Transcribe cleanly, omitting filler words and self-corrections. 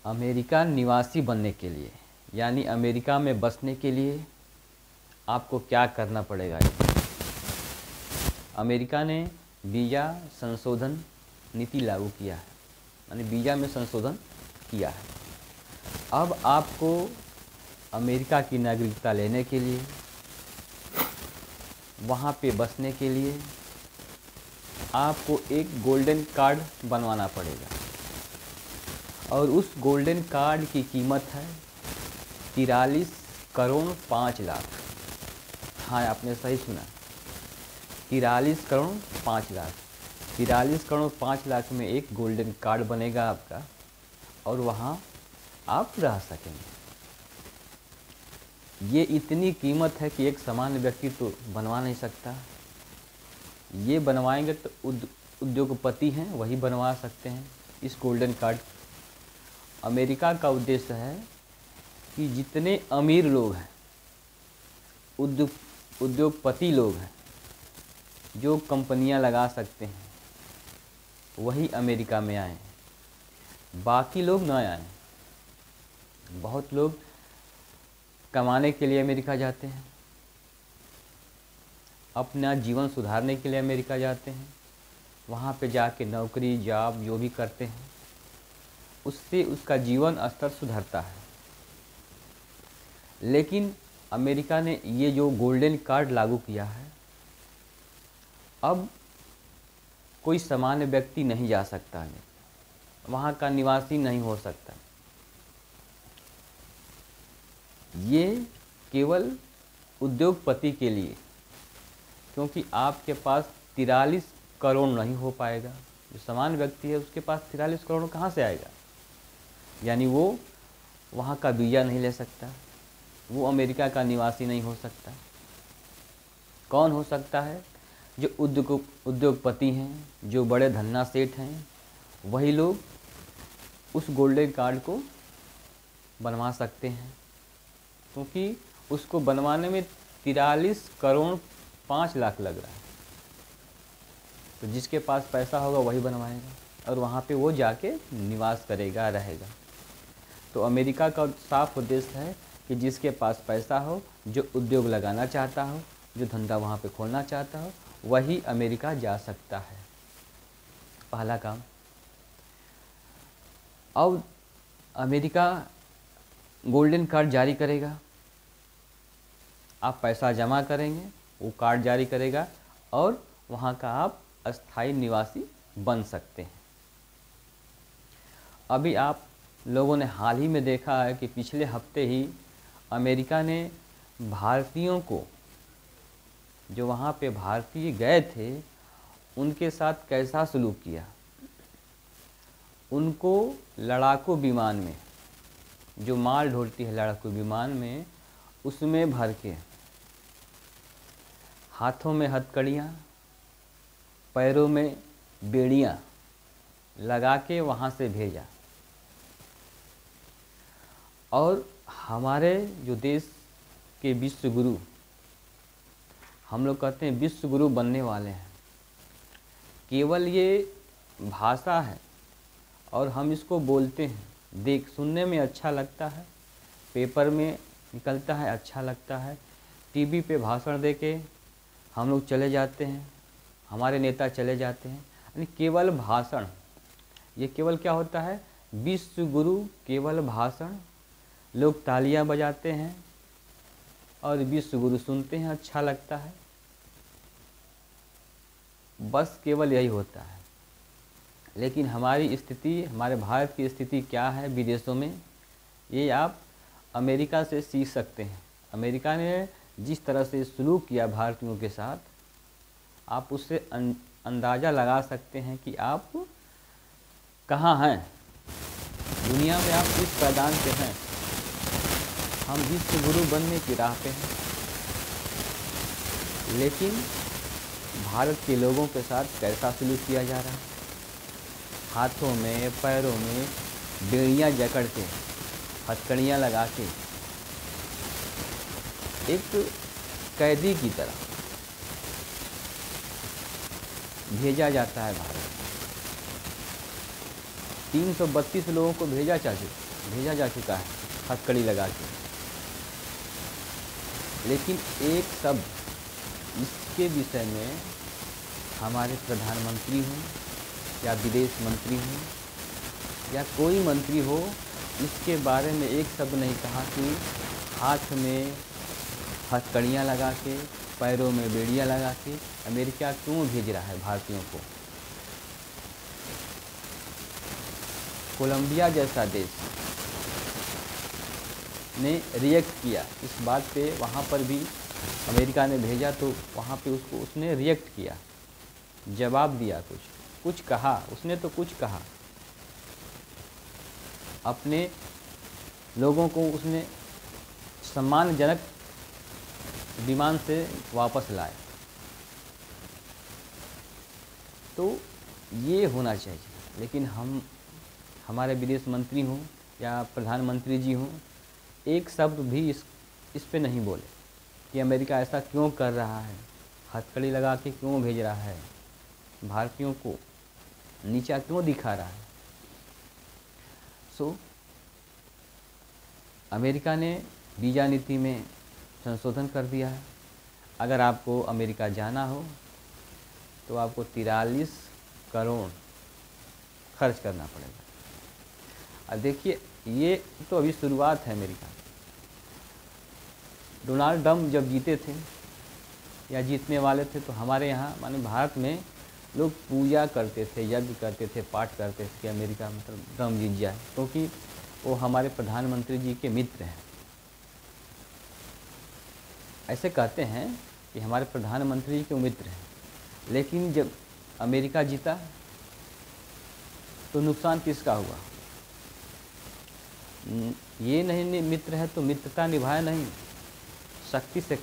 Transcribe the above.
America निवासी बनने के लिए यानी अमेरिका में बसने के लिए आपको क्या करना पड़ेगा। अमेरिका ने वीज़ा संशोधन नीति लागू किया है, यानी वीज़ा में संशोधन किया है। अब आपको अमेरिका की नागरिकता लेने के लिए, वहाँ पे बसने के लिए आपको एक गोल्डन कार्ड बनवाना पड़ेगा और उस गोल्डन कार्ड की कीमत है 43 करोड़ 5 लाख। हाँ, आपने सही सुना, 43 करोड़ 5 लाख। 43 करोड़ 5 लाख में एक गोल्डन कार्ड बनेगा आपका और वहाँ आप रह सकेंगे। ये इतनी कीमत है कि एक सामान्य व्यक्ति तो बनवा नहीं सकता। ये बनवाएंगे तो उद्योगपति हैं वही बनवा सकते हैं इस गोल्डन कार्ड। अमेरिका का उद्देश्य है कि जितने अमीर लोग हैं, उद्योगपति लोग हैं, जो कंपनियां लगा सकते हैं, वही अमेरिका में आए, बाकी लोग ना आए। बहुत लोग कमाने के लिए अमेरिका जाते हैं, अपना जीवन सुधारने के लिए अमेरिका जाते हैं, वहाँ पे जाके नौकरी जॉब जो भी करते हैं उससे उसका जीवन स्तर सुधरता है। लेकिन अमेरिका ने ये जो गोल्डन कार्ड लागू किया है, अब कोई सामान्य व्यक्ति नहीं जा सकता है, वहाँ का निवासी नहीं हो सकता। ये केवल उद्योगपति के लिए, क्योंकि आपके पास 43 करोड़ नहीं हो पाएगा। जो सामान्य व्यक्ति है उसके पास 43 करोड़ कहाँ से आएगा, यानी वो वहाँ का वीज़ा नहीं ले सकता, वो अमेरिका का निवासी नहीं हो सकता। कौन हो सकता है? जो उद्योगपति हैं, जो बड़े धन्ना सेठ हैं, वही लोग उस गोल्डन कार्ड को बनवा सकते हैं, क्योंकि उसको बनवाने में 43 करोड़ 5 लाख लग रहा है। तो जिसके पास पैसा होगा वही बनवाएगा और वहाँ पे वो जाके निवास करेगा, रहेगा। तो अमेरिका का साफ उद्देश्य है कि जिसके पास पैसा हो, जो उद्योग लगाना चाहता हो, जो धंधा वहाँ पे खोलना चाहता हो, वही अमेरिका जा सकता है। पहला काम। अब अमेरिका गोल्डन कार्ड जारी करेगा, आप पैसा जमा करेंगे, वो कार्ड जारी करेगा और वहाँ का आप अस्थायी निवासी बन सकते हैं। अभी आप लोगों ने हाल ही में देखा है कि पिछले हफ्ते ही अमेरिका ने भारतीयों को, जो वहाँ पे भारतीय गए थे, उनके साथ कैसा सलूक किया। उनको लड़ाकू विमान में, जो माल ढोती है लड़ाकू विमान में, उसमें भर के हाथों में हथकड़ियाँ, पैरों में बेड़ियाँ लगा के वहाँ से भेजा। और हमारे जो देश के विश्व गुरु, हम लोग कहते हैं विश्व गुरु बनने वाले हैं, केवल ये भाषा है और हम इसको बोलते हैं, सुनने में अच्छा लगता है, पेपर में निकलता है, अच्छा लगता है, टीवी पे भाषण दे के हम लोग चले जाते हैं, हमारे नेता चले जाते हैं, यानी केवल भाषण। ये केवल क्या होता है? विश्व गुरु केवल भाषण। लोग तालियां बजाते हैं और विश्व गुरु सुनते हैं, अच्छा लगता है, बस केवल यही होता है। लेकिन हमारी स्थिति, हमारे भारत की स्थिति क्या है विदेशों में, ये आप अमेरिका से सीख सकते हैं। अमेरिका ने जिस तरह से सलूक किया भारतीयों के साथ, आप उससे अंदाज़ा लगा सकते हैं कि आप कहाँ हैं दुनिया में, आप किस पैदान से हैं। हम विश्व गुरु बनने की राह पे हैं, लेकिन भारत के लोगों के साथ कैसा सलूक किया जा रहा है। हाथों में पैरों में बेड़ियाँ जकड़ के, हथकड़ियाँ लगा के, एक कैदी की तरह भेजा जाता है भारत। 332 लोगों को भेजा जा भेजा जा चुका है हथकड़ी लगा के। लेकिन एक शब्द इसके विषय में हमारे प्रधानमंत्री हों या विदेश मंत्री हों या कोई मंत्री हो, इसके बारे में एक शब्द नहीं कहा कि हाथ में हथकड़ियाँ लगा के, पैरों में बेड़ियाँ लगा के अमेरिका क्यों भेज रहा है भारतीयों को। कोलंबिया जैसा देश ने रिएक्ट किया इस बात पे, वहाँ पर भी अमेरिका ने भेजा तो वहाँ पे उसने रिएक्ट किया, जवाब दिया, कुछ कहा, उसने तो कुछ कहा, अपने लोगों को उसने सम्मानजनक विमान से वापस लाया। तो ये होना चाहिए। लेकिन हमारे विदेश मंत्री हों या प्रधानमंत्री जी हों, एक शब्द भी इस पे नहीं बोले कि अमेरिका ऐसा क्यों कर रहा है, हथकड़ी लगा के क्यों भेज रहा है, भारतीयों को नीचा क्यों दिखा रहा है। अमेरिका ने वीज़ा नीति में संशोधन कर दिया है। अगर आपको अमेरिका जाना हो तो आपको 43 करोड़ खर्च करना पड़ेगा। और देखिए, ये तो अभी शुरुआत है। अमेरिका, डोनाल्ड ट्रम्प जब जीते थे या जीतने वाले थे तो हमारे यहाँ माने भारत में लोग पूजा करते थे, यज्ञ करते थे, पाठ करते थे कि अमेरिका मतलब ट्रम्प जीत जाए, क्योंकि वो हमारे प्रधानमंत्री जी के मित्र हैं। ऐसे कहते हैं कि हमारे प्रधानमंत्री जी के मित्र हैं। लेकिन जब अमेरिका जीता तो नुकसान किसका हुआ? ये नहीं मित्र है तो मित्रता निभाया नहीं, शक्ति से